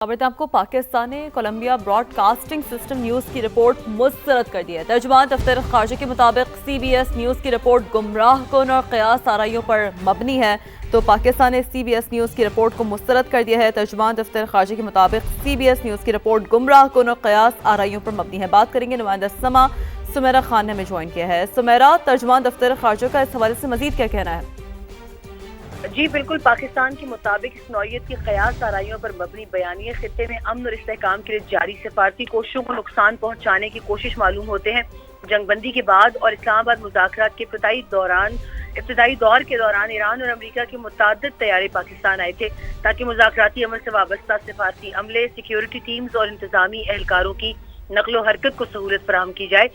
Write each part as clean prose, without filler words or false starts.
خبر آپ کو پاکستان نے Columbia broadcasting system news کی رپورٹ مسترد کر دی ہے۔ ترجمان دفتر خارجہ کے مطابق سی بی ایس نیوز کی رپورٹ گمراہ کن اور قیاس آرائیوں پر مبنی ہے، تو پاکستان نے سی بی ایس نیوز کی رپورٹ کو مسترد کر دیا ہے۔ ترجمان دفتر خارجہ کے مطابق سی بی ایس نیوز کی رپورٹ گمراہ کن اور قیاس آرائیوں پر مبنی ہے۔ بات کریں گے نمائندہ سما سمیرہ خان نے ہمیں جوائن کیا ہے۔ سمیرہ، ترجمان دفتر خارجہ کا اس حوالے سے مزید کیا کہنا ہے؟ جی بالکل، پاکستان کے مطابق اس نوعیت کی قیاس آرائیوں پر مبنی بیانیے خطے میں امن اور استحکام کے لیے جاری سفارتی کوششوں کو نقصان پہنچانے کی کوشش معلوم ہوتے ہیں۔ جنگ بندی کے بعد اور اسلام آباد مذاکرات کے ابتدائی دور کے دوران ایران اور امریکہ کے متعدد طیارے پاکستان آئے تھے تاکہ مذاکراتی عمل سے وابستہ سفارتی عملے، سیکیورٹی ٹیمز اور انتظامی اہلکاروں کی نقل و حرکت کو سہولت فراہم کی جائے۔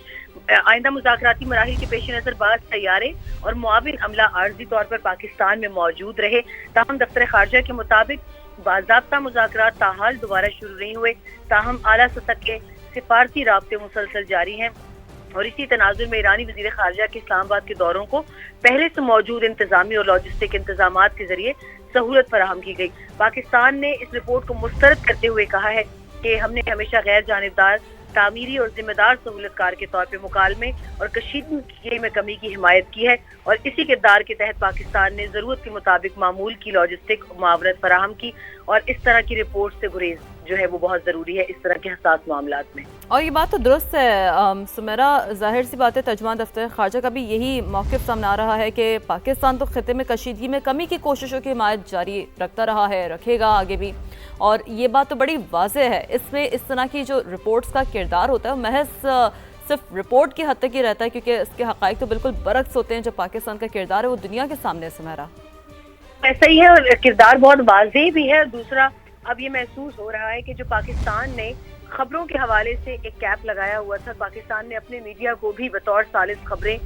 آئندہ مذاکراتی مراحل کے پیش نظر بعض طیارے اور معاون عملہ عارضی طور پر پاکستان میں موجود رہے، تاہم دفتر خارجہ کے مطابق باضابطہ مذاکرات تاحال دوبارہ شروع نہیں ہوئے، تاہم اعلیٰ سطح کے سفارتی رابطے مسلسل جاری ہیں اور اسی تناظر میں ایرانی وزیر خارجہ کے اسلام آباد کے دوروں کو پہلے سے موجود انتظامی اور لاجسٹک انتظامات کے ذریعے سہولت فراہم کی گئی۔ پاکستان نے اس رپورٹ کو مسترد کرتے ہوئے کہا ہے کہ ہم نے ہمیشہ غیر جانبدار، تعمیری اور ذمہ دار سہولت کار کے طور پہ مکالمے اور کشیدگی میں کمی کی حمایت کی ہے، اور اسی کردار کے تحت پاکستان نے ضرورت کے مطابق معمول کی لاجسٹک معاونت فراہم کی، اور اس طرح کی رپورٹ سے گریز جو ہے وہ بہت ضروری ہے اس طرح کے حساس معاملات میں۔ اور یہ بات تو درست ہے سمیرہ، ظاہر سی بات ہے ترجمان دفتر خارجہ کا بھی یہی موقف سامنے آ رہا ہے کہ پاکستان تو خطے میں کشیدگی میں کمی کی کوششوں کی حمایت جاری رکھتا رہا ہے، رکھے گا آگے بھی، اور یہ بات تو بڑی واضح ہے۔ اس میں اس طرح کی جو رپورٹس کا کردار ہوتا ہے وہ محض صرف رپورٹ کی حد تک ہی رہتا ہے، کیونکہ اس کے حقائق تو بالکل برعکس ہوتے ہیں۔ جو پاکستان کا کردار ہے وہ دنیا کے سامنے ہے سمیرہ۔ ایسا ہی ہے، اور کردار بہت واضح بھی ہے۔ دوسرا، اب یہ محسوس ہو رہا ہے کہ جو پاکستان نے خبروں کے حوالے سے ایک کیپ لگایا ہوا تھا، پاکستان نے اپنے میڈیا کو بھی بطور ثالث خبریں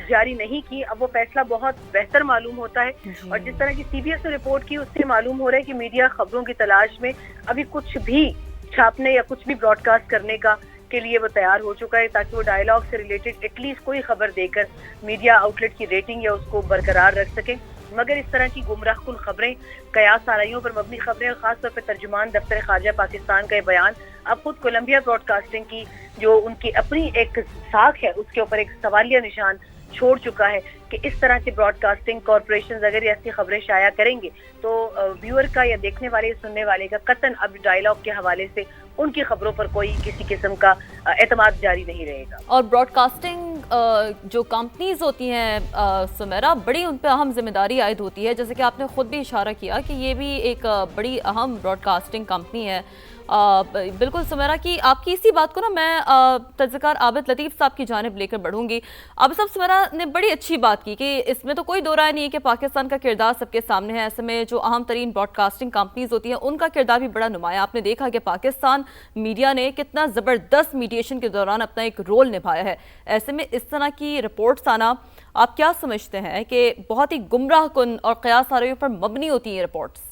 جاری نہیں کی، اب وہ فیصلہ بہت بہتر معلوم ہوتا ہے۔ اور جس طرح کی سی بی ایس نے رپورٹ کی، اس سے معلوم ہو رہا ہے کہ میڈیا خبروں کی تلاش میں ابھی کچھ بھی چھاپنے یا کچھ بھی براڈ کاسٹ کرنے کے لیے وہ تیار ہو چکا ہے، تاکہ وہ ڈائیلاگ سے ریلیٹڈ ایٹ لیسٹ کوئی خبر دے کر میڈیا آؤٹ لیٹ کی ریٹنگ یا اس کو برقرار رکھ سکیں۔ مگر اس طرح کی گمراہ کن خبریں، قیاس آرائیوں پر مبنی خبریں، اور خاص طور پہ ترجمان دفتر خارجہ پاکستان کا یہ بیان اب خود کولمبیا براڈ کاسٹنگ کی جو ان کی اپنی ایک ساکھ ہے اس کے اوپر ایک سوالیہ نشان چھوڑ چکا ہے کہ اس طرح کے براڈ کاسٹنگ کارپوریشنز اگر ایسی خبریں شائع کریں گے تو ویور کا یا دیکھنے والے سننے والے کا قطعاً اب ڈائیلاگ کے حوالے سے ان کی خبروں پر کوئی کسی قسم کا اعتماد جاری نہیں رہے گا۔ اور براڈ کاسٹنگ جو کمپنیز ہوتی ہیں سمیرہ، بڑی ان پہ اہم ذمہ داری عائد ہوتی ہے، جیسے کہ آپ نے خود بھی اشارہ کیا کہ یہ بھی ایک بڑی اہم براڈ کاسٹنگ کمپنی ہے۔ بالکل سمیرہ کی آپ کی اسی بات کو نا میں تجزیہکار عابد لطیف صاحب کی جانب لے کر بڑھوں گی۔ عابد صاحب، سمیرہ نے بڑی اچھی بات کی کہ اس میں تو کوئی دو رائے نہیں کہ پاکستان کا کردار سب کے سامنے ہے۔ ایسے میں جو اہم ترین براڈ کاسٹنگ کمپنیز ہوتی ہیں ان کا کردار بھی بڑا نمایاں۔ آپ نے دیکھا کہ پاکستان میڈیا نے کتنا زبردست میڈیشن کے دوران اپنا ایک رول نبھایا ہے۔ ایسے میں اس طرح کی رپورٹس آنا آپ کیا سمجھتے ہیں کہ بہت ہی گمراہ کن اور قیاس آرائیوں پر مبنی ہوتی ہیں یہ رپورٹس؟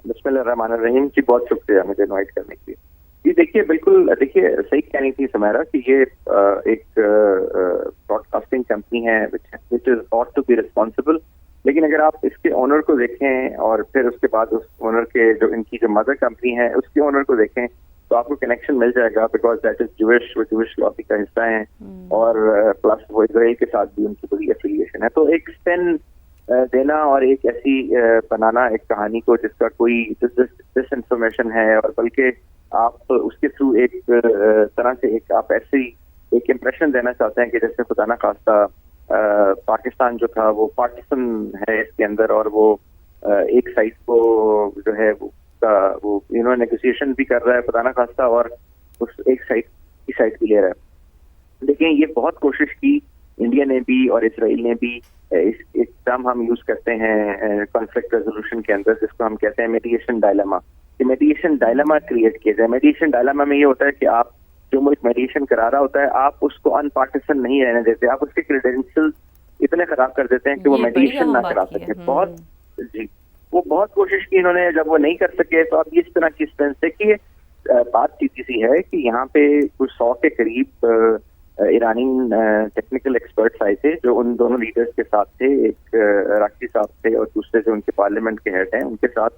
بسم اللہ الرحمن الرحیم جی، بہت شکریہ مجھے انوائٹ کرنے کے لیے۔ جی دیکھیے، بالکل دیکھیے صحیح کہنی تھی سمیرہ کہ یہ ایک براڈ کاسٹنگ کمپنی ہے which is ought to be responsible، لیکن اگر آپ اس کے اونر کو دیکھیں اور پھر اس کے بعد اس اونر کے جو ان کی جو مدر کمپنی ہے اس کے اونر کو دیکھیں تو آپ کو کنیکشن مل جائے گا، بیکاز دیٹ از جوش لابی کا حصہ ہیں، اور پلس وہ اسرائیل کے ساتھ بھی ان کی بڑی ایفیلیشن ہے۔ تو ایک اسپین دینا اور ایک ایسی بنانا ایک کہانی کو جس کا کوئی ڈس انفارمیشن ہے، اور بلکہ آپ اس کے تھرو ایک طرح سے آپ ایسی ایک امپریشن دینا چاہتے ہیں کہ جیسے خدا نہ خواستہ پاکستان جو تھا وہ پارٹیسن ہے اس کے اندر، اور وہ ایک سائڈ کو جو ہے وہ نیگوسیشن بھی کر رہا ہے خدا نہ خواستہ، اور اس ایک سائڈ بھی لے رہا ہے۔ لیکن یہ بہت کوشش کی انڈیا نے بھی اور اسرائیل نے بھی، ایک ٹرم ہم یوز کرتے ہیں کانفلکٹ ریزولوشن کے اندر جس کو ہم کہتے ہیں میڈیشن ڈائلما، کہ میڈیشن ڈائلما کریٹ کیا جائے۔ میڈیشن ڈائلما میں یہ ہوتا ہے کہ آپ جو ملک میڈیشن کرا رہا ہوتا ہے آپ اس کو ان پارٹیسن نہیں رہنے دیتے، آپ اس کے کریڈینشیل اتنے خراب کر دیتے ہیں کہ وہ میڈیشن نہ کرا سکے۔ وہ بہت کوشش کی انہوں نے، جب وہ نہیں کر سکے تو اب اس طرح کی اسٹرینتھ سے کہ بات سیدھی سی ہے کہ یہاں پہ کچھ 100 کے قریب ایرانی ٹیکنیکل ایکسپرٹس آئے تھے جو ان دونوں لیڈرز کے ساتھ تھے، ایک راکھی صاحب تھے اور دوسرے جو ان کے پارلیمنٹ کے ہیڈ ہیں ان کے ساتھ،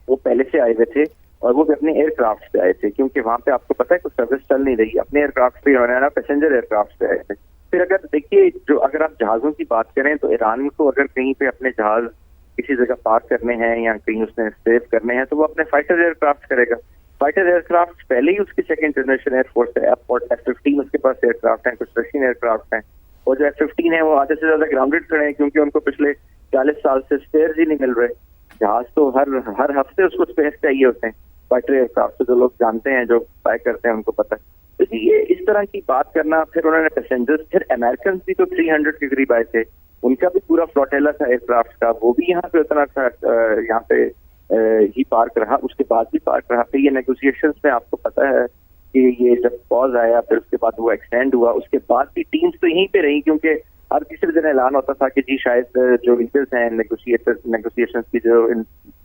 وہ پہلے سے آئے ہوئے تھے اور وہ بھی اپنے ایئر کرافٹ پہ آئے تھے، کیونکہ وہاں پہ آپ کو پتا ہے کوئی سروس چل نہیں رہی، اپنے ایئر کرافٹ پہ ہونا پیسنجر ایئر کرافٹ پہ آئے تھے۔ پھر اگر دیکھیے اگر آپ جہازوں کی بات کریں تو ایران کو اگر کہیں پہ اپنے جہاز کسی جگہ پارک کرنے ہیں یا کہیں اس نے سیو کرنے ہیں تو وہ اپنے فائٹر ایئر کرافٹ کرے گا۔ فائٹر ایئر کرافٹ پہلے ہی اس کی سیکنڈ جنریشن ایئر فورس ہے، F-15 اس کے پاس ایئر کرافٹ ہیں، کچھ رشین ایئر کرافٹ ہیں، اور جو F-15 ہے وہ آدھے سے زیادہ گراؤنڈڈ کھڑے ہیں کیونکہ ان کو پچھلے 40 سال سے اسپیئرز ہی نہیں مل رہے۔ جہاز تو ہر ہفتے اس کو اسپیئر چاہیے ہوتے ہیں فائٹر ایئر کرافٹ، تو جو لوگ جانتے ہیں جو بائی کرتے ہیں ان کو پتہ ہے۔ تو یہ اس طرح کی بات کرنا، پھر انہوں نے پیسنجرز، پھر امریکنز بھی تو 300 کے قریب آئے تھے، ان کا بھی پورا فلوٹیلا تھا ایئر کرافٹ کا، وہ بھی یہاں پہ اتنا تھا، یہاں پہ ہی پارک رہا، اس کے بعد بھی پارک رہا۔ پھر یہ نیگوسیشنز میں آپ کو پتا ہے کہ یہ جب پاز آیا پھر اس کے بعد وہ ایکسٹینڈ ہوا، اس کے بعد بھی ٹیمز تو یہیں پہ رہی، کیونکہ ہر تیسرے دن اعلان ہوتا تھا کہ جی شاید جو لیڈرز ہیں نیگوسیشنز کی جو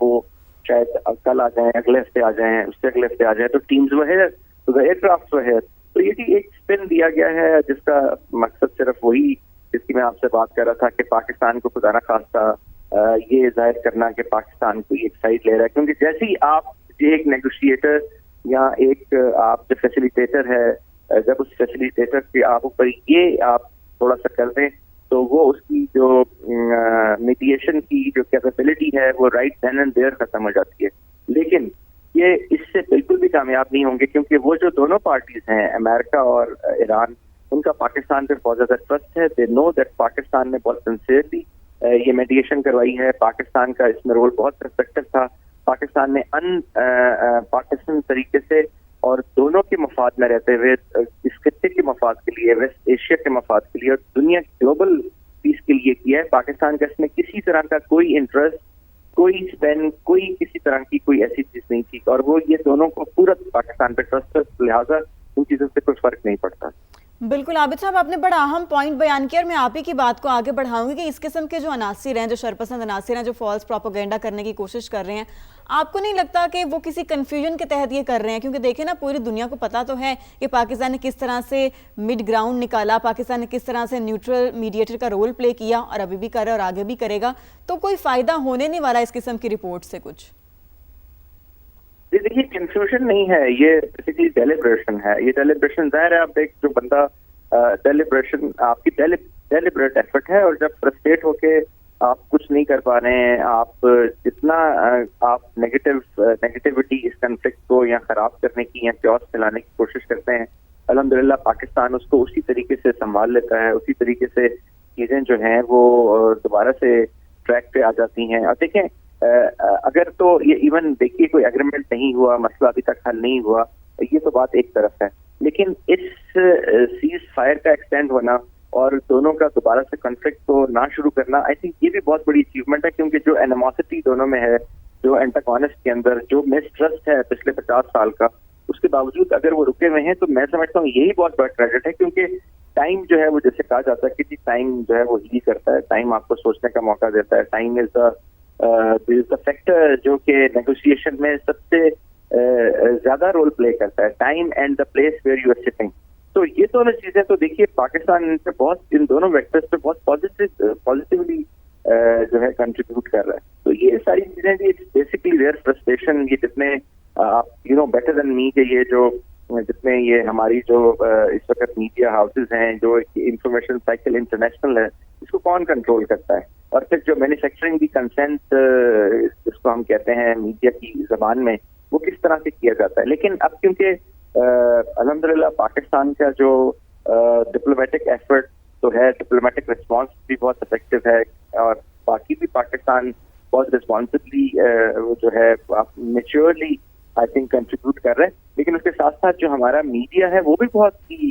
وہ شاید کل آ جائیں، اگلے ہفتے آ جائیں، اس سے اگلے ہفتے آ جائیں، تو ٹیمز وہ ہے تو ایئر کرافٹ وہ ہے۔ تو یہ بھی ایک اسپن دیا گیا ہے جس کا مقصد صرف وہی جس کی میں آپ سے بات کر رہا تھا کہ پاکستان کو خدا نخواستہ یہ ظاہر کرنا کہ پاکستان کوئی ایک سائڈ لے رہا ہے، کیونکہ جیسے ہی آپ ایک نیگوشیٹر یا ایک آپ جو فیسیلیٹیٹر ہے، جب اس فیسیلیٹیٹر کے آپ اوپر یہ آپ تھوڑا سا کر دیں تو وہ اس کی جو میڈیشن کی جو کیپیبلٹی ہے وہ رائٹ دین اینڈ دیئر ختم ہو جاتی ہے۔ لیکن یہ اس سے بالکل بھی کامیاب نہیں ہوں گے، کیونکہ وہ جو دونوں پارٹیز ہیں امریکہ اور ایران، ان کا پاکستان پہ بہت زیادہ ٹرسٹ ہے۔ دے نو دیٹ پاکستان نے بہت سنسیئرلی یہ میڈیشن کروائی ہے، پاکستان کا اس میں رول بہت پرسپیکٹو تھا، پاکستان نے پاکستان طریقے سے اور دونوں کے مفاد میں رہتے ہوئے اس خطے کے مفاد کے لیے، ویسٹ ایشیا کے مفاد کے لیے اور دنیا کی گلوبل پیس کے لیے کیا ہے۔ پاکستان کا اس میں کسی طرح کا کوئی انٹرسٹ، کوئی اسپین، کوئی کسی طرح کی کوئی ایسی چیز نہیں تھی، اور وہ یہ دونوں کو پورا پاکستان پہ ٹرسٹ ہے، لہٰذا ان چیزوں سے کوئی فرق نہیں پڑتا۔ بالکل عابد صاحب، آپ نے بڑا اہم پوائنٹ بیان کیا، اور میں آپ ہی کی بات کو آگے بڑھاؤں گی کہ اس قسم کے جو عناصر ہیں، جو شرپسند عناصر ہیں، جو فالس پروپیگنڈا کرنے کی کوشش کر رہے ہیں، آپ کو نہیں لگتا کہ وہ کسی کنفیوژن کے تحت یہ کر رہے ہیں؟ کیونکہ دیکھیں نا، پوری دنیا کو پتا تو ہے کہ پاکستان نے کس طرح سے مڈ گراؤنڈ نکالا، پاکستان نے کس طرح سے نیوٹرل میڈیٹر کا رول پلے کیا، اور ابھی بھی کر رہا ہے اور آگے بھی کرے گا، تو کوئی فائدہ ہونے نہیں والا اس قسم کی رپورٹ سے کچھ؟ دیکھیے کنفیوژن نہیں ہے، یہ بیسیکلی ڈیلیبریشن ہے۔ یہ ڈیلیبریشن ظاہر ہے، آپ ایک جو بندہ ڈیلیبریشن آپ کی ڈیلیبریٹ ایفرٹ ہے، اور جب فرسٹریٹ ہو کے آپ کچھ نہیں کر پا رہے ہیں، آپ جتنا آپ نیگیٹیوٹی اس کنفلکٹ کو یا خراب کرنے کی یا چوس پھیلانے کی کوشش کرتے ہیں، الحمدللہ پاکستان اس کو اسی طریقے سے سنبھال لیتا ہے، اسی طریقے سے چیزیں جو ہیں وہ دوبارہ سے ٹریک پہ آ جاتی ہیں۔ اور دیکھیں اگر تو یہ ایون دیکھیے کوئی اگریمنٹ نہیں ہوا، مسئلہ ابھی تک حل نہیں ہوا، یہ تو بات ایک طرف ہے، لیکن اس سیز فائر کا ایکسٹینڈ ہونا اور دونوں کا دوبارہ سے کنفلکٹ کو نہ شروع کرنا، آئی تھنک یہ بھی بہت بڑی اچیومنٹ ہے، کیونکہ جو اینیموسٹی دونوں میں ہے، جو اینٹاگونسٹ کے اندر جو مسٹرسٹ ہے پچھلے 50 سال کا، اس کے باوجود اگر وہ رکے ہوئے ہیں تو میں سمجھتا ہوں یہی بہت بڑا کریڈٹ ہے، کیونکہ ٹائم جو ہے وہ جیسے کہا جاتا ہے کہ جی ٹائم جو ہے وہ ہیل کرتا ہے، ٹائم آپ کو سوچنے کا موقع دیتا ہے، ٹائم از دا فیکٹر جو کہ نیگوسیشن میں سب سے زیادہ رول پلے کرتا ہے، time and the place where you are sitting. تو یہ دونوں چیزیں تو دیکھیے پاکستان ان دونوں ویکٹرز پہ بہت پازیٹیولی جو ہے کنٹریبیوٹ کر رہا ہے۔ تو یہ ساری چیزیں بھی بیسکلی دیئر فرسٹریشن، یہ جتنے آپ بیٹر دین می کہ یہ جو جتنے یہ ہماری جو اس وقت میڈیا ہاؤسز ہیں، جو انفارمیشن سائیکل انٹرنیشنل ہے، اس کو کون کنٹرول کرتا ہے، اور پھر جو مینوفیکچرنگ دی کنسینٹ جس کو ہم کہتے ہیں میڈیا کی زبان میں، وہ کس طرح سے کیا جاتا ہے۔ لیکن اب کیونکہ الحمدللہ پاکستان کا جو ڈپلومیٹک ایفرٹ تو ہے، ڈپلومیٹک رسپانس بھی بہت افیکٹو ہے، اور باقی بھی پاکستان بہت رسپانسبلی جو ہے میچورلی آئی تھنک کنٹریبیوٹ کر رہے ہیں، لیکن اس کے ساتھ ساتھ جو ہمارا میڈیا ہے وہ بھی بہت ہی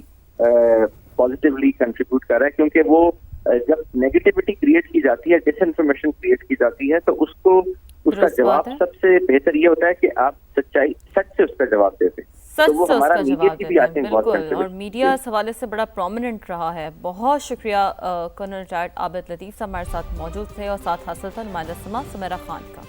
پازیٹیولی کنٹریبیوٹ کر رہا ہے، کیونکہ وہ جب نیگیٹیوٹی کریٹ کی جاتی ہے، ڈس انفارمیشن کریٹ کی جاتی ہے، تو اس کا جواب سب سے بہتر یہ ہوتا ہے کہ آپ سچائی سچ سے اس کا جواب دیتے ہیں۔ سچ سے اس کا جواب دیتے ہیں، بالکل، اور میڈیا اس حوالے سے بڑا پرومیننٹ رہا ہے۔ بہت شکریہ کرنل ریٹائرڈ عابد لطیف صاحب ہمارے ساتھ موجود تھے، اور ساتھ حاصل تھا نمائندہ سما سمیرہ خان کا۔